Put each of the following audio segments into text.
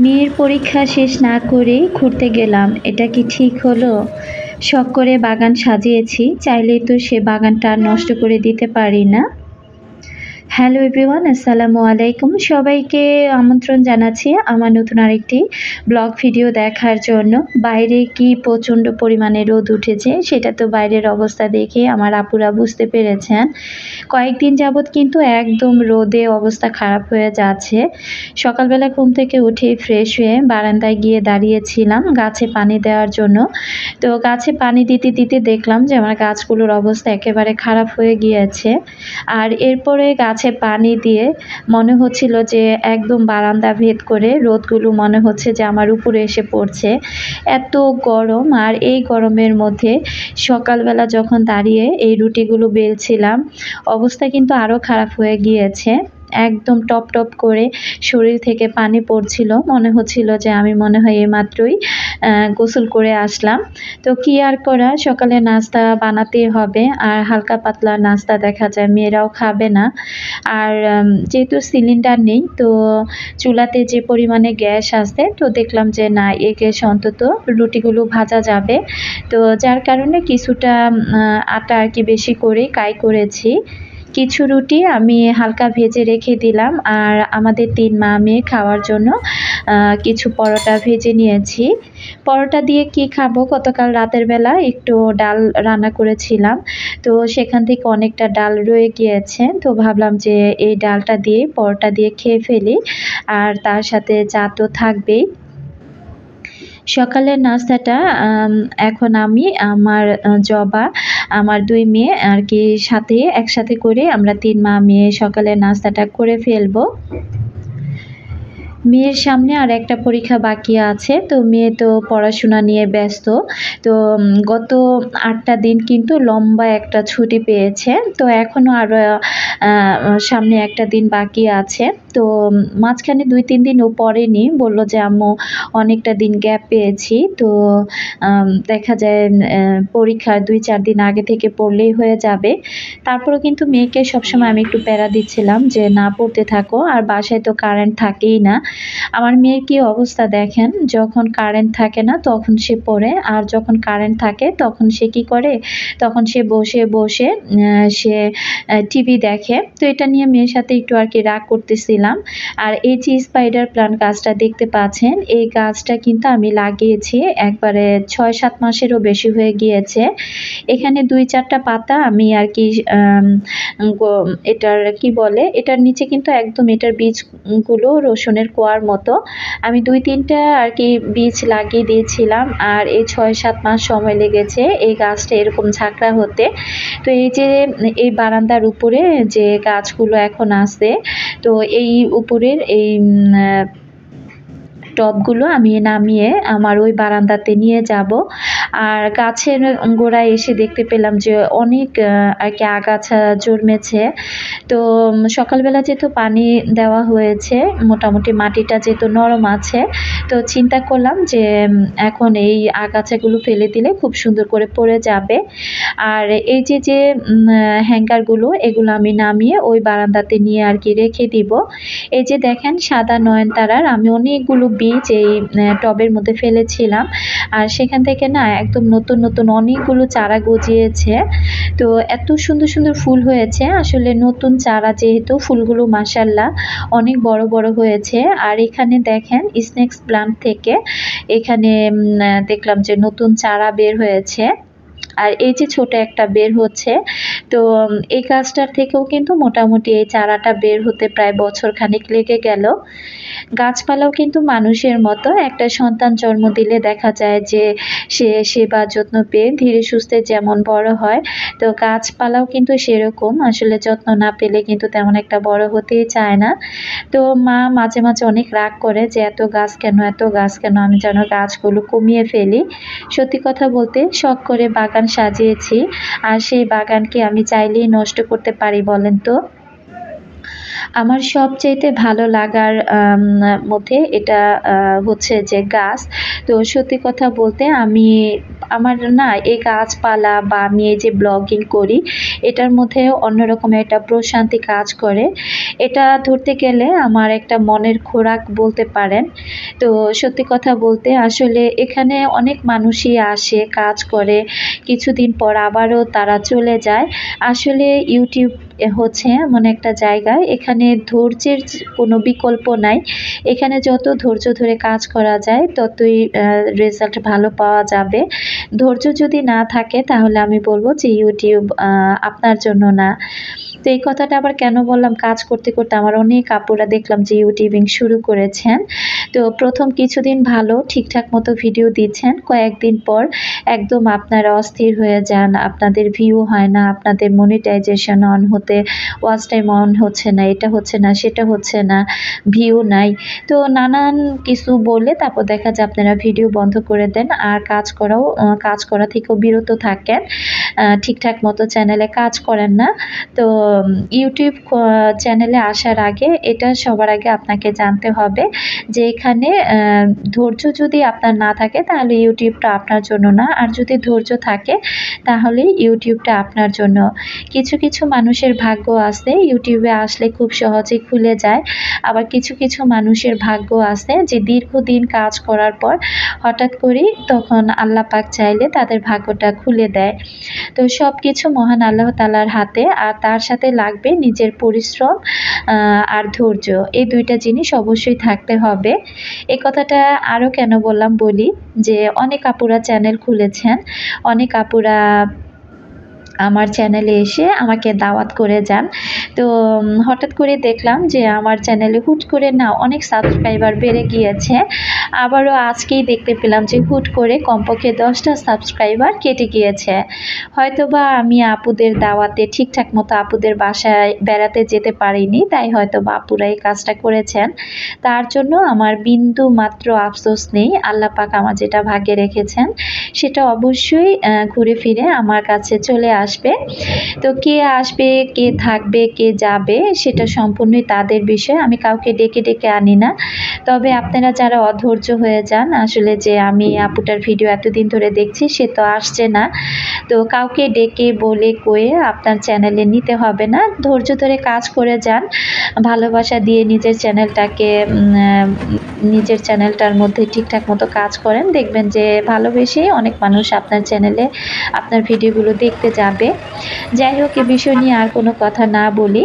মেয়ের পরীক্ষা শেষ না করেই ঘুরতে গেলাম। এটা কি ঠিক হলো? শখ করে বাগান সাজিয়েছি, চাইলেই তো সে বাগানটা আর নষ্ট করে দিতে পারি না। হ্যালো এভরিওয়ান, আসসালামু আলাইকুম। সবাইকে আমন্ত্রণ জানাচ্ছি আমার নতুন আরেকটি ব্লগ ভিডিও দেখার জন্য। বাইরে কি প্রচণ্ড পরিমাণে রোদ উঠেছে, সেটা তো বাইরের অবস্থা দেখে আমার আপুরা বুঝতে পেরেছেন। কয়েকদিন যাবৎ কিন্তু একদম রোদে অবস্থা খারাপ হয়ে যাচ্ছে। সকালবেলা ঘুম থেকে উঠেই ফ্রেশ হয়ে বারান্দায় গিয়ে দাঁড়িয়েছিলাম গাছে পানি দেওয়ার জন্য। তো গাছে পানি দিতে, দিতে দেখলাম যে আমার গাছগুলোর অবস্থা একেবারে খারাপ হয়ে গিয়েছে। আর এরপরে গাছে পানি দিয়ে মনে হচ্ছিল যে একদম বারান্দা ভেদ করে রোদগুলো মনে হচ্ছে যে আমার উপরে এসে পড়ছে। এত গরম, আর এই গরমের মধ্যে সকালবেলা যখন দাঁড়িয়ে এই রুটিগুলো বেলছিলাম, অবস্থা কিন্তু আরও খারাপ হয়ে গিয়েছে। একদম টপ, টপ করে শরীর থেকে পানি পড়ছিল। মনে হচ্ছিল যে আমি মনে হয় এইমাত্রই গোসল করে আসলাম। তো কি আর করা, সকালে নাস্তা বানাতেই হবে। আর হালকা পাতলা নাস্তা দেখা যায় মেয়েরাও খাবে না। আর যেহেতু সিলিন্ডার নেই, তো চুলাতে যে পরিমাণে গ্যাস আছে, তো দেখলাম যে না, এই গ্যাসে অন্তত রুটিগুলো ভাজা যাবে। তো যার কারণে কিছুটা আটা আর কি বেশি করে কাই করেছি। কিছু রুটি আমি হালকা ভেজে রেখে দিলাম, আর আমাদের ৩ মা মেয়ে খাওয়ার জন্য কিছু পরোটা ভেজে নিয়েছি। পরোটা দিয়ে কি খাবো, গতকাল রাতের বেলা একটু ডাল রান্না করেছিলাম, তো সেখান থেকে অনেকটা ডাল রয়ে গিয়েছে। তো ভাবলাম যে এই ডালটা দিয়ে পরোটা দিয়ে খেয়ে ফেলি, আর তার সাথে চা তো থাকবেই। সকালের নাস্তাটা এখন আমি আমার জবা, আমার ২ মেয়ে আর কি সাথে একসাথে করে আমরা ৩ মা মেয়ে সকালের নাস্তাটা করে ফেলবো। মেয়ের সামনে আর একটা পরীক্ষা বাকি আছে, তো মেয়ে তো পড়াশোনা নিয়ে ব্যস্ত। তো গত ৮টা দিন কিন্তু লম্বা একটা ছুটি পেয়েছে। তো এখনও আরও সামনে একটা দিন বাকি আছে। তো মাঝখানে ২-৩ দিন ও পড়েনি। বলল যে আম্মু অনেকটা দিন গ্যাপ পেয়েছি। তো দেখা যায় পরীক্ষার ২-৪ দিন আগে থেকে পড়লেই হয়ে যাবে। তারপরেও কিন্তু মেয়েকে সবসময় আমি একটু প্যারা দিচ্ছিলাম যে না, পড়তে থাকো। আর বাসায় তো কারেন্ট থাকেই না। আমার মেয়ের কি অবস্থা দেখেন, যখন কারেন্ট থাকে না তখন সে পড়ে, আর যখন কারেন্ট থাকে তখন সে কি করে, তখন সে বসে, বসে সে টিভি দেখে। তো এটা নিয়ে মেয়ের সাথে একটু আর কি রাগ করতেছিলাম। আর এই যে স্পাইডার প্লান্ট গাছটা দেখতে পাচ্ছেন, এই গাছটা কিন্তু আমি লাগিয়েছি একবারে ৬-৭ মাসেরও বেশি হয়ে গিয়েছে। এখানে ২-৪ টা পাতা আমি আর কি এটার কি বলে, এটার নিচে কিন্তু একদম এটার বীজগুলো রসুনের কোয়ার মতো আমি ২-৩ টা আর কি বীজ লাগিয়ে দিয়েছিলাম, আর এই ৬-৭ মাস সময় লেগেছে এই গাছটা এরকম ঝাঁকড়া হতে। তো এই যে এই বারান্দার উপরে যে গাছগুলো এখন আছে, তো এই উপরের এই টবগুলো আমি নামিয়ে আমার ওই বারান্দাতে নিয়ে যাব। আর গাছের গোড়ায় এসে দেখতে পেলাম যে অনেক আর কি আগাছা জন্মেছে। তো সকালবেলা যেহেতু পানি দেওয়া হয়েছে, মোটামুটি মাটিটা যেহেতু নরম আছে, তো চিন্তা করলাম যে এখন এই আগাছাগুলো ফেলে দিলে খুব সুন্দর করে পড়ে যাবে। আর এই যে হ্যাঙ্গারগুলো, এগুলো আমি নামিয়ে ওই বারান্দাতে নিয়ে আর কি রেখে দিব। এই যে দেখেন সাদা নয়নতারার আমি অনেকগুলো বীজ এই টবের মধ্যে ফেলেছিলাম, আর সেখান থেকে না একদম নতুন, নতুন অনেকগুলো চারা গজিয়েছে। তো এত সুন্দর, সুন্দর ফুল হয়েছে। আসলে নতুন চারা যেহেতু, ফুলগুলো মাশাআল্লাহ অনেক বড়, বড় হয়েছে। আর এখানে দেখেন স্নেকস প্লান্ট থেকে এখানে দেখলাম যে নতুন চারা বের হয়েছে। আর এই যে ছোট একটা বের হচ্ছে। তো এই গাছটার থেকেও কিন্তু মোটামুটি এই চারাটা বের হতে প্রায় বছর খানেক লেগে গেল। গাছপালাও কিন্তু মানুষের মতো, একটা সন্তান জন্ম দিলে দেখা যায় যে সে সেবা যত্ন পেয়ে ধীরে সুস্থে যেমন বড় হয়, তো গাছপালাও কিন্তু সেরকম। আসলে যত্ন না পেলে কিন্তু তেমন একটা বড় হতেই চায় না। তো মা মাঝে, মাঝে অনেক রাগ করে যে এত গাছ কেন, এত গাছ কেন, আমি যেন গাছগুলো কমিয়ে ফেলি। সত্যি কথা বলতে শখ করে বাগান সাজিয়েছি, আর সেই বাগানকে আমি চাইলেই নষ্ট করতে পারি বলেন তো? আমার সবচাইতে ভালো লাগার মধ্যে এটা হচ্ছে যে গাছ। তো সত্যি কথা বলতে আমার না এই গাছপালা বা আমি এই যে ব্লগিং করি এটার মধ্যে অন্যরকম একটা প্রশান্তি কাজ করে। এটা ধরতে গেলে আমার একটা মনের খোরাক বলতে পারেন। তো সত্যি কথা বলতে আসলে এখানে অনেক মানুষই আসে, কাজ করে, কিছুদিন পর আবারও তারা চলে যায়। আসলে ইউটিউব হচ্ছে এমন একটা জায়গা, এখানে ধৈর্যের কোনো বিকল্প নাই। এখানে যত ধৈর্য ধরে কাজ করা যায় ততই রেজাল্ট ভালো পাওয়া যাবে। ধৈর্য যদি না থাকে তাহলে আমি বলব যে ইউটিউব আপনার জন্য না। তো এই কথাটা আবার কেন বললাম, কাজ করতে করতে আমার অনেক আপুরা দেখলাম যে ইউটিউবিং শুরু করেছেন। তো প্রথম কিছুদিন ভালো ঠিকঠাক মতো ভিডিও দিচ্ছেন, কয়েকদিন পর একদম আপনারা অস্থির হয়ে যান, আপনাদের ভিউ হয় না, আপনাদের মনিটাইজেশন অন হতে ওয়াচ টাইম অন হচ্ছে না, এটা হচ্ছে না, সেটা হচ্ছে না, ভিউ নাই। তো নানান কিছু বললে তারপর দেখা যায় আপনারা ভিডিও বন্ধ করে দেন আর কাজ করা থেকেও বিরত থাকেন, ঠিকঠাক মতো চ্যানেলে কাজ করেন না। তো ইউটিউব চ্যানেলে আসার আগে এটা সবার আগে আপনাকে জানতে হবে যে এখানে ধৈর্য যদি আপনার না থাকে তাহলে ইউটিউবটা আপনার জন্য না, আর যদি ধৈর্য থাকে তাহলে ইউটিউবটা আপনার জন্য। কিছু কিছু মানুষের ভাগ্য আছে ইউটিউবে আসলে খুব সহজে খুলে যায়, আবার কিছু কিছু মানুষের ভাগ্য আছে যে দীর্ঘদিন কাজ করার পর হঠাৎ করেই তখন আল্লাহ পাক চাইলে তাদের ভাগ্যটা খুলে দেয়। তো সব কিছু মহান আল্লাহ তাআলার হাতে, আর তার সাথে লাগবে নিজের পরিশ্রম আর ধৈর্য। এই দুইটা জিনিস অবশ্যই থাকতে হবে। এই কথাটা আরও কেন বললাম বলি, যে অনেক আপুরা চ্যানেল খুলেছেন, অনেক আপুরা আমার চ্যানেলে এসে আমাকে দাওয়াত করে যান। তো হঠাৎ করে দেখলাম যে আমার চ্যানেলে হুট করে না অনেক সাবস্ক্রাইবার বেড়ে গিয়েছে। আবারও আজকেই দেখতে পেলাম যে হুট করে কমপক্ষে 10টা সাবস্ক্রাইবার কেটে গিয়েছে। হয়তোবা আমি আপুদের দাওয়াতে ঠিকঠাক মতো আপুদের বাসায় বেড়াতে যেতে পারিনি, তাই হয়তোবা আপুরা এই কাজটা করেছেন। তার জন্য আমার বিন্দু মাত্র আফসোস নেই। আল্লাহ পাক আমার যেটা ভাগ্যে রেখেছেন সেটা অবশ্যই ঘুরে ফিরে আমার কাছে চলে আসবে। তো কে আসবে, কে থাকবে, কে যাবে সেটা সম্পূর্ণই তাদের বিষয়। আমি কাউকে ডেকে ডেকে আনি না। তবে আপনারা যারা অধৈর্য হয়ে যান আসলে, যে আমি আপুটার ভিডিও এতদিন ধরে দেখছি সে তো আসছে না, তো কাউকে ডেকে বলে কয়ে আপনার চ্যানেলে নিতে হবে না। ধৈর্য ধরে কাজ করে যান, ভালোবাসা দিয়ে নিজের চ্যানেলটার মধ্যে ঠিকঠাক মতো কাজ করেন, দেখবেন যে ভালোবেসেই অনেক মানুষ আপনার চ্যানেলে আপনার ভিডিওগুলো দেখতে যাবে। যাই হোক, এ বিষয় নিয়ে আর কোনো কথা না বলি।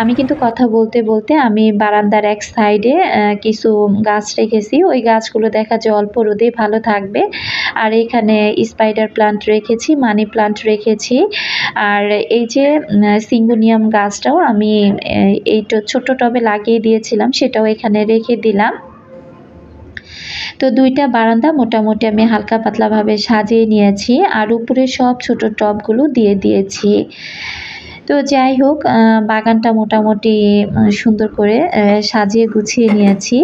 আমি কিন্তু কথা বলতে বলতে আমি বারান্দার এক সাইডে কিছু গাছ রেখেছি, ওই গাছগুলো দেখা যায় অল্প রোদেই ভালো থাকবে। আর এখানে স্পাইডার প্লান্ট রেখেছি, মানি প্লান্ট রেখেছি, আর এই যে সিঙ্গোনিয়াম গাছটাও আমি এই ছোট্ট টবে লাগিয়ে দিয়েছিলাম, সেটাও এখানে রেখে দিলাম। তো দুইটা বারান্দা মোটামুটি আমি হালকা পাতলাভাবে সাজিয়ে নিয়েছি, আর উপরে সব ছোট টবগুলো দিয়ে দিয়েছি। তো যাই হোক, বাগানটা মোটামুটি সুন্দর করে সাজিয়ে গুছিয়ে নিয়েছি।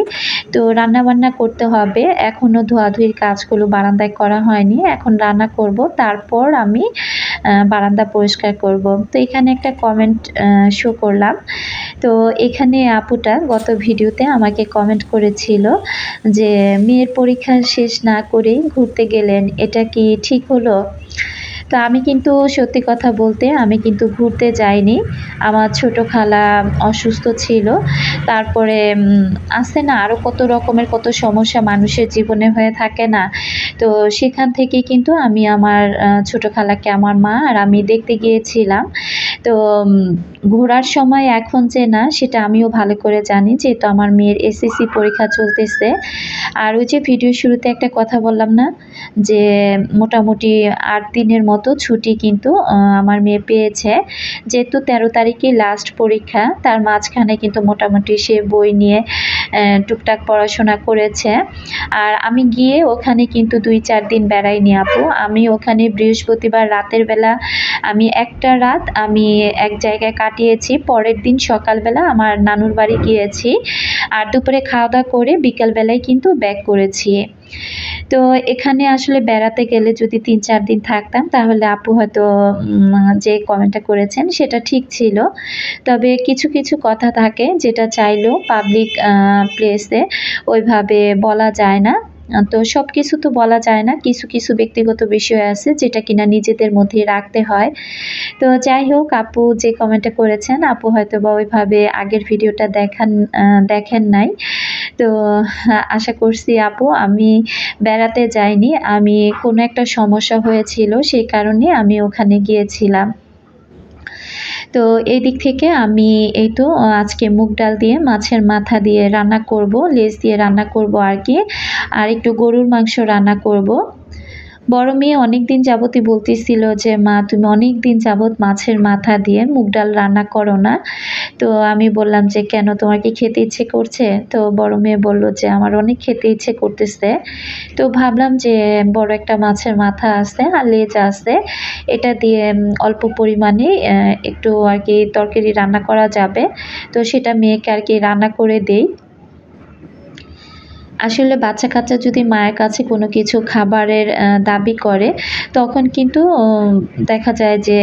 তো রান্নাবান্না করতে হবে, এখনও ধোয়াধুয়ির কাজগুলো বারান্দায় করা হয়নি, এখন রান্না করব, তারপর আমি বারান্দা পরিষ্কার করব। তো এখানে একটা কমেন্ট শো করলাম। তো এখানে আপুটা গত ভিডিওতে আমাকে কমেন্ট করেছিল যে মেয়ের পরীক্ষা শেষ না করেই ঘুরতে গেলেন, এটা কি ঠিক হলো? তো আমি কিন্তু সত্যি কথা বলতে আমি কিন্তু ঘুরতে যাইনি। আমার ছোট খালা অসুস্থ ছিল, তারপরে আছে না আরও কত রকমের কত সমস্যা মানুষের জীবনে হয়ে থাকে না, তো সেখান থেকে কিন্তু আমি আমার ছোট খালাকে আমার মা আর আমি দেখতে গিয়েছিলাম। তো ঘোরার সময় এখন যে না সেটা আমিও ভালো করে জানি, যেহেতু আমার মেয়ের এসএসসি পরীক্ষা চলতেছে। আর ওই যে ভিডিও শুরুতে একটা কথা বললাম না, যে মোটামুটি 8 দিনের মতো ছুটি কিন্তু আমার মেয়ে পেয়েছে, যেহেতু 13 তারিখে লাস্ট পরীক্ষা, তার মাঝখানে কিন্তু মোটামুটি সে বই নিয়ে টুকটাক পড়াশোনা করেছে। আর আমি গিয়ে ওখানে কিন্তু 2-4 দিন বেড়াইনি আপু, আমি ওখানে বৃহস্পতিবার রাতের বেলা আমি একটা রাত আমি এক জায়গায় কাটিয়েছি, পরের দিন সকালবেলা আমার নানুর বাড়ি গিয়েছি, আর দুপুরে খাওয়া দাওয়া করে বিকালবেলায় কিন্তু ব্যাক করেছি। তো এখানে আসলে বেড়াতে গেলে যদি ৩-৪ দিন থাকতাম তাহলে আপু হয়তো যে কমেন্টটা করেছেন সেটা ঠিক ছিল। তবে কিছু কিছু কথা থাকে যেটা চাইলেও পাবলিক প্লেসে ওইভাবে বলা যায় না। তো সব কিছু তো বলা যায় না, কিছু কিছু ব্যক্তিগত বিষয় আছে যেটা কিনা নিজেদের মধ্যেই রাখতে হয়। তো যাই হোক, আপু যে কমেন্টটা করেছেন আপু হয়তো বা ওইভাবে আগের ভিডিওটা দেখেন নাই। তো আশা করছি আপু আমি বেড়াতে যাইনি, আমি কোনো একটা সমস্যা হয়েছিল সেই কারণে আমি ওখানে গিয়েছিলাম। তো এই দিক থেকে আমি এই তো আজকে মুগ ডাল দিয়ে মাছের মাথা দিয়ে রান্না করব, লেজ দিয়ে রান্না করব আর কি, আর একটু গরুর মাংস রান্না করব। বড় মেয়ে অনেক দিন যাবতই বলতেছিল যে মা তুমি অনেক দিন যাবত মাছের মাথা দিয়ে মুগ ডাল রান্না করো না। তো আমি বললাম যে কেন, তোমার কি খেতে ইচ্ছে করছে? তো বড় মেয়ে বলল যে আমার অনেক খেতে ইচ্ছে করতেছে। তো ভাবলাম যে বড় একটা মাছের মাথা আছে আর লেজ আছে, এটা দিয়ে অল্প পরিমাণে একটু আর কি তরকারি রান্না করা যাবে। তো সেটা মেয়েকে আর কি রান্না করে দেই। আসলে বাচ্চা-কাচ্চা যদি মায়ের কাছে কোনো কিছু খাবারের দাবি করে তখন কিন্তু দেখা যায় যে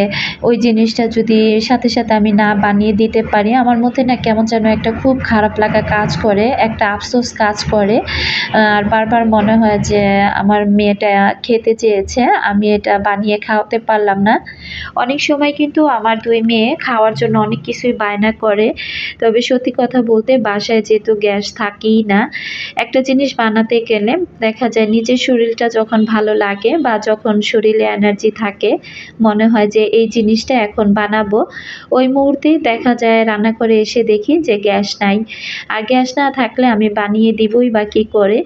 ওই জিনিসটা যদি সাথে সাথে আমি না বানিয়ে দিতে পারি, আমার মধ্যে না কেমন যেন একটা খুব খারাপ লাগা কাজ করে, একটা আফসোস কাজ করে। আর বারবার মনে হয় যে আমার মেয়েটা খেতে চেয়েছে, আমি এটা বানিয়ে খাওয়াতে পারলাম না। অনেক সময় কিন্তু আমার ২ মেয়ে খাওয়ার জন্য অনেক কিছুই বায়না করে। তবে সত্যি কথা বলতে বাসায় যেহেতু গ্যাস থাকেই না, একটা জিনিস বানাতে গেলে দেখা যায় নিজের শরীরটা যখন ভালো লাগে বা যখন শরীরে এনার্জি থাকে, মনে হয় যে এই জিনিসটা এখন বানাবো, ওই মুহূর্তেই দেখা যায় রান্না করে এসে দেখি যে গ্যাস নাই। আর গ্যাস না থাকলে আমি বানিয়ে দিবই বা কী করে,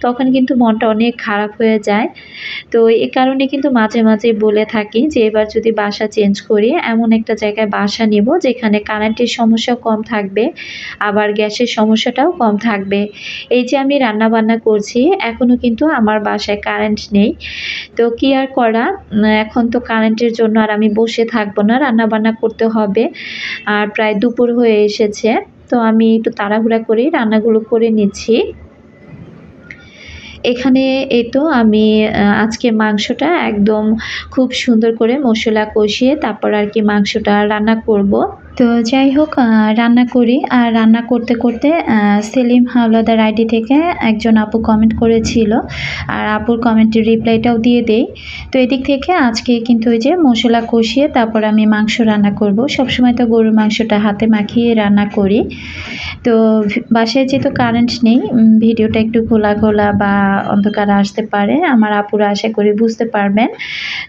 তখন কিন্তু মনটা অনেক খারাপ হয়ে যায়। তো এ কারণে কিন্তু মাঝে মাঝে বলে থাকি যে এবার যদি বাসা চেঞ্জ করি এমন একটা জায়গায় বাসা নেব যেখানে কারেন্টের সমস্যা কম থাকবে, আবার গ্যাসের সমস্যাটাও কম থাকবে। এই যে আমি রান্নাবান্না করছি এখনও কিন্তু আমার বাসায় কারেন্ট নেই। তো কি আর করা, এখন তো কারেন্টের জন্য আর আমি বসে থাকবো না, রান্নাবান্না করতে হবে। আর প্রায় দুপুর হয়ে এসেছে, তো আমি একটু তাড়াহুড়া করেই রান্নাগুলো করে নিচ্ছি। এখানে এই তো আমি আজকে মাংসটা একদম খুব সুন্দর করে মশলা কষিয়ে তারপর আর কি মাংসটা রান্না করব। তো যাই হোক রান্না করি, আর রান্না করতে করতে সেলিম হাওলাদার আইডি থেকে একজন আপু কমেন্ট করেছিল, আর আপুর কমেন্টের রিপ্লাইটাও দিয়ে দেই। তো এদিক থেকে আজকে কিন্তু ওই যে মশলা কষিয়ে তারপর আমি মাংস রান্না করব। সবসময় তো গরুর মাংসটা হাতে মাখিয়ে রান্না করি। তো বাসায় যেহেতু কারেন্ট নেই, ভিডিওটা একটু ঘোলা ঘোলা বা অন্ধকার আসতে পারে, আমার আপুরা আশা করি বুঝতে পারবেন।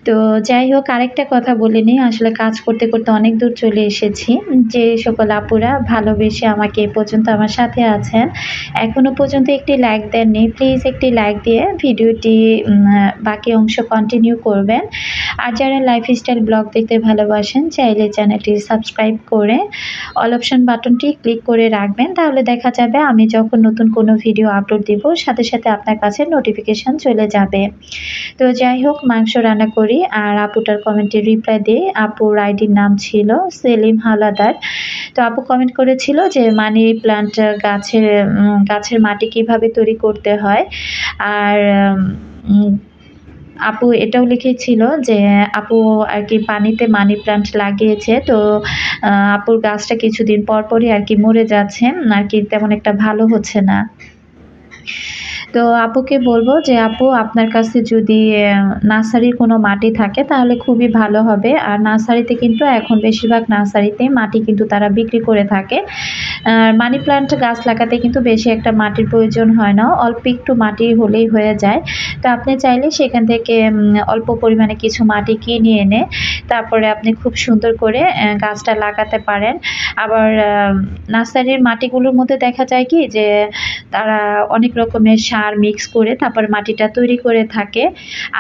তো যাই হোক, আরেকটা কথা বলে নিই, আসলে কাজ করতে করতে অনেক দূর চলে এসেছি। যে সকল আপুরা ভালোবেসে আমাকে এ পর্যন্ত আমার সাথে আছেন, এখনও পর্যন্ত একটি লাইক দেননি, প্লিজ একটি লাইক দিয়ে ভিডিওটি বাকি অংশ কন্টিনিউ করবেন। আর যারা লাইফস্টাইল ব্লগ দেখতে ভালোবাসেন চাইলে চ্যানেলটি সাবস্ক্রাইব করে অল অপশন বাটনটি ক্লিক করে রাখবেন, তাহলে দেখা যাবে আমি যখন নতুন কোনো ভিডিও আপলোড দিব সাথে সাথে আপনার কাছে নোটিফিকেশান চলে যাবে। তো যাই হোক, মাংস রান্না করি আর আপুটার কমেন্টে রিপ্লাই দিই। আপুর আইডির নাম ছিল সেলিম হাওলাদার। তো আপু কমেন্ট করেছিল যে মানি প্লান্ট গাছের মাটি কিভাবে তৈরি করতে হয়, আর আপু এটাও লিখেছিল যে আপু আর কি পানিতে মানি প্লান্ট লাগিয়েছে। তো আপুর গাছটা কিছুদিন পরপরই আর কি মরে যাচ্ছে, আর কি তেমন একটা ভালো হচ্ছে না। তো আপুকে বলবো যে আপু আপনার কাছে যদি নার্সারির কোনো মাটি থাকে তাহলে খুবই ভালো হবে। আর নার্সারিতে কিন্তু এখন বেশিরভাগ নার্সারিতে মাটি কিন্তু তারা বিক্রি করে থাকে। মানি প্লান্ট গাছ লাগাতে কিন্তু বেশি একটা মাটির প্রয়োজন হয় না, অল্প একটু মাটি হলেই হয়ে যায়। তো আপনি চাইলে সেখান থেকে অল্প পরিমাণে কিছু মাটি কিনে এনে তারপরে আপনি খুব সুন্দর করে গাছটা লাগাতে পারেন। আবার নার্সারির মাটিগুলোর মধ্যে দেখা যায় কি যে তারা অনেক রকমের সার সার মিক্স করে তারপর মাটিটা তৈরি করে থাকে।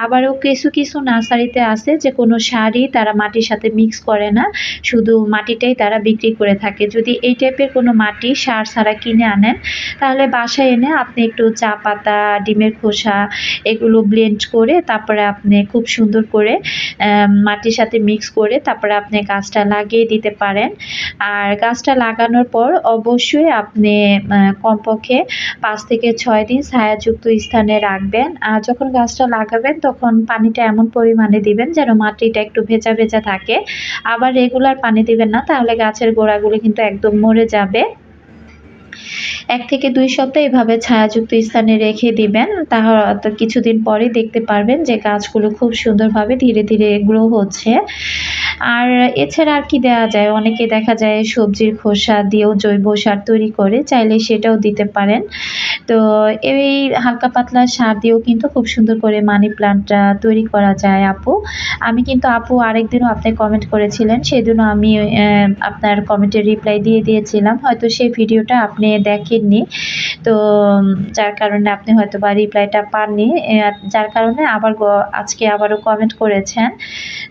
আবারও কিছু কিছু নার্সারিতে আছে যে কোনো সারই তারা মাটির সাথে মিক্স করে না, শুধু মাটিটাই তারা বিক্রি করে থাকে। যদি এই টাইপের কোনো মাটি সার ছাড়া কিনে আনেন তাহলে বাসায় এনে আপনি একটু চা পাতা, ডিমের খোসা এগুলো ব্লেন্ড করে তারপরে আপনি খুব সুন্দর করে মাটির সাথে মিক্স করে তারপরে আপনি গাছটা লাগিয়ে দিতে পারেন। আর গাছটা লাগানোর পর অবশ্যই আপনি কমপক্ষে 5 থেকে 6 দিন ছায়াযুক্ত স্থানে রাখবেন। আর যখন গাছটা লাগাবেন তখন পানিটা এমন পরিমাণে দিবেন যেন মাটিটা একটু ভেজা ভেজা থাকে। আবার রেগুলার পানি দিবেন না, তাহলে গাছের গোড়াগুলো কিন্তু একদম মরে যাবে। 1 থেকে 2 সপ্তাহ এভাবে ছায়াযুক্ত স্থানে রেখে দিবেন। তো কিছুদিন পরেই দেখতে পারবেন যে গাছগুলো খুব সুন্দরভাবে ধীরে ধীরে গ্রো হচ্ছে। আর এছাড়া আর কি দেওয়া যায়, অনেকে দেখা যায় সবজির খোসা দিয়েও জৈব সার তৈরি করে, চাইলে সেটাও দিতে পারেন। তো এই হালকা পাতলা সার দিয়েও কিন্তু খুব সুন্দর করে মানি প্লান্টটা তৈরি করা যায় আপু। আমি কিন্তু আপু আরেকদিনও আপনি কমেন্ট করেছিলেন, সেদিনও আমি আপনার কমেন্টের রিপ্লাই দিয়ে দিয়েছিলাম। হয়তো সেই ভিডিওটা আপনি দেখেননি, তো যার কারণে আপনি হয়তোবা রিপ্লাইটা পাননি। যার কারণে আজকে আবারও কমেন্ট করেছেন।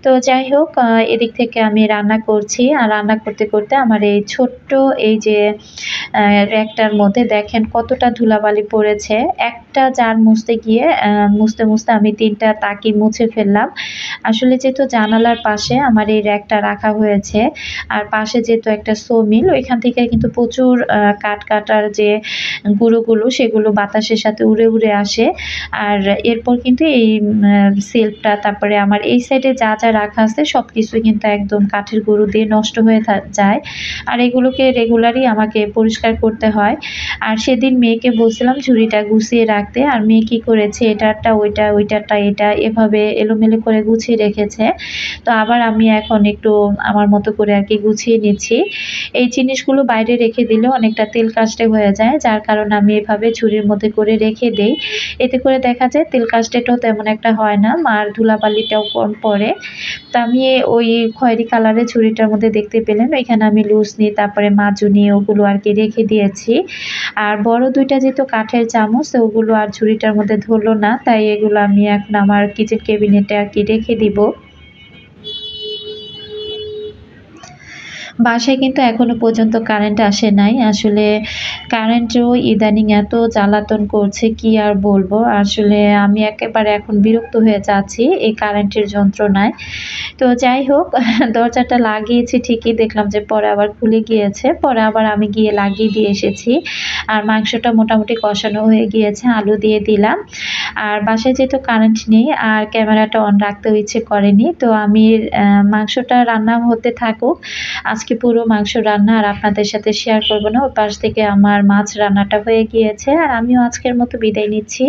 তো যাই হোক, এদিক থেকে আমি রান্না করছি। আর রান্না করতে করতে আমার এই ছোট্ট এই যে র্যাকটার মধ্যে দেখেন কতটা ধুলাবালি পড়েছে। একটা জার মুছতে গিয়ে মুছতে আমি 3টা তাকি মুছে ফেললাম। আসলে যেহেতু জানালার পাশে আমার এই র্যাকটা রাখা হয়েছে, আর পাশে যেহেতু একটা সো-মিল, ওইখান থেকে কিন্তু প্রচুর কাঠ কাটার যে গুঁড়োগুলো সেগুলো বাতাসের সাথে উড়ে উড়ে আসে। আর এরপর কিন্তু এই সেলফটা, তারপরে আমার এই সাইডে যা যা রাখা আছে সব কিছুই কিন্তু একদম কাঠের গুঁড়ো দিয়ে নষ্ট হয়ে যায়। আর এগুলোকে রেগুলারই আমাকে পরিষ্কার করতে হয়। আর সেদিন মেয়েকে বলছিলাম ঝুড়িটা গুছিয়ে রাখতে, আর মেয়ে কি করেছে এটারটা ওইটা, ওইটারটা এটা, এভাবে এলোমেলো করে গুছিয়ে রেখেছে। তো আবার আমি এখন একটু আমার মতো করে আর কি গুছিয়ে নিচ্ছি। এই জিনিসগুলো বাইরে রেখে দিলে অনেকটা তেল কাস্টে হয়ে যায়, যার কারণে আমি এভাবে ঝুড়ির মধ্যে করে রেখে দেই। এতে করে দেখা যায় তেল কাস্টেটাও তেমন একটা হয় না, আর ধুলাবালিটাও কম পড়ে। তো আমি ওই খয়েরি কালারের ঝুড়িটার মধ্যে দেখতে পেলেন এখানে আমি লুসনি, তারপরে মাজুনি ওগুলো আর কি রেখে দিয়েছি। আর বড় 2টা যেহেতু কাঠের চামচ, তো ওগুলো আর ঝুড়িটার মধ্যে ধরলো না, তাই এগুলো আমি এখন আমার কিচেন ক্যাবিনেটে আর কি রেখে দিব। বাসায় কিন্তু এখনো পর্যন্ত কারেন্ট আসে নাই। আসলে কারেন্টও ইদানিং এত জ্বালাতন করছে কি আর বলবো। আসলে আমি একেবারে এখন বিরক্ত হয়ে যাচ্ছি এই কারেন্টের যন্ত্রণায়। তো যাই হোক, দরজাটা লাগিয়েছি ঠিকই, দেখলাম যে পরে আবার খুলে গিয়েছে। পরে আবার আমি গিয়ে লাগিয়ে দিয়ে এসেছি। আর মাংসটা মোটামুটি কষানো হয়ে গিয়েছে, আলু দিয়ে দিলাম। আর বাসায় যেহেতু কারেন্ট নেই আর ক্যামেরাটা অন রাখতেও ইচ্ছে করেনি, তো আমি মাংসটা রান্না হতে থাকুক। আজকে পুরো মাংস রান্না আর আপনাদের সাথে শেয়ার করব না। ওই পাশ থেকে আমার মাছ রান্নাটা হয়ে গিয়েছে, আর আমিও আজকের মতো বিদায় নিচ্ছি।